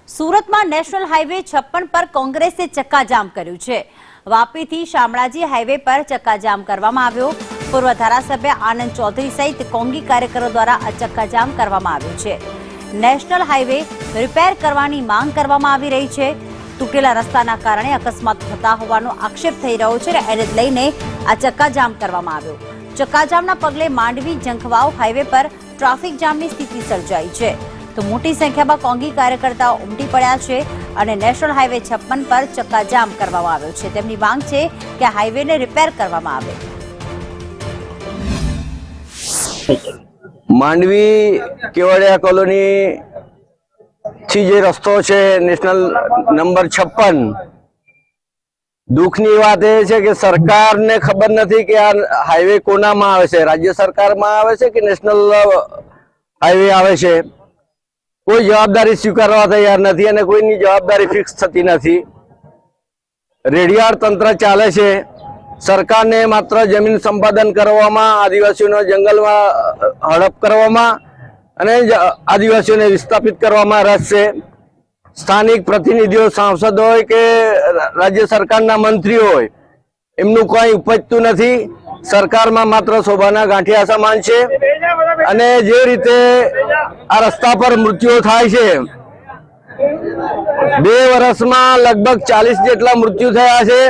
सूरत में national highway 56 पर कांग्रेसे चक्काजाम कर्યું છે। વાપીથી શામળાજી હાઈવે પર ચક્કાજામ કરવામાં આવ્યો। પૂર્વ ધારાસભ્ય આનંદ ચૌધરી સહિત કોંગી કાર્યકરો દ્વારા આ ચક્કાજામ કરવામાં આવ્યું છે। નેશનલ હાઈવે રિપેર કરવાની માંગ કરવામાં આવી રહી છે। તૂટેલા રસ્તાના કારણે અકસ્માત થતા હોવાનો આક્ષેપ થઈ રહ્યો છે। એને લઈને આ ચક્કાજામ કરવામાં આવ્યો। ચક્કાજામના પગલે માંડવી જંખવાવ હાઈવે પર ટ્રાફિક જામની સ્થિતિ સર્જાઈ છે। तो मोटी संख्या में कोंगी कार्यकर्ताओं उमटी पड़ा है और नेशनल हाईवे 56 पर चक्काजाम करवामां आव्यो छे। तेमनी मांग छे कि हाईवे ने रिपेर करवामां आवे। मांडवी केवड़िया कॉलोनी थी जे रस्तो छे नेशनल नंबर 56 दुखनी बात ए छे कि सरकार ने खबर नहीं कि आ हाईवे कोना में आवे छे, राज्य सरकार में आवे छे कि नेशनल हाईवे आवे छे। कोई जवाबदारी स्वीकारवा तैयार नहीं अने कोईनी जवाबदारी फिक्स थती नहीं। रेडियाळ तंत्र चाले छे। सरकार ने मात्र जमीन संपादन करवामां, आदिवासीओने जंगलमां हड़प करवामां अने आदिवासीओने विस्थापित करवामां रस छे। स्थानिक प्रतिनिधिओ, सांसद होय के राज्य सरकारना मंत्रीओ होय एमनुं कोई उपजतुं नथी। सरकार में मात्र शोभाना गांठिया समान छे अने जे रीते आ रस्ता पर मृत्यु थाय छे, 2 वर्ष में लगभग 40 जेटला मृत्यु थया छे।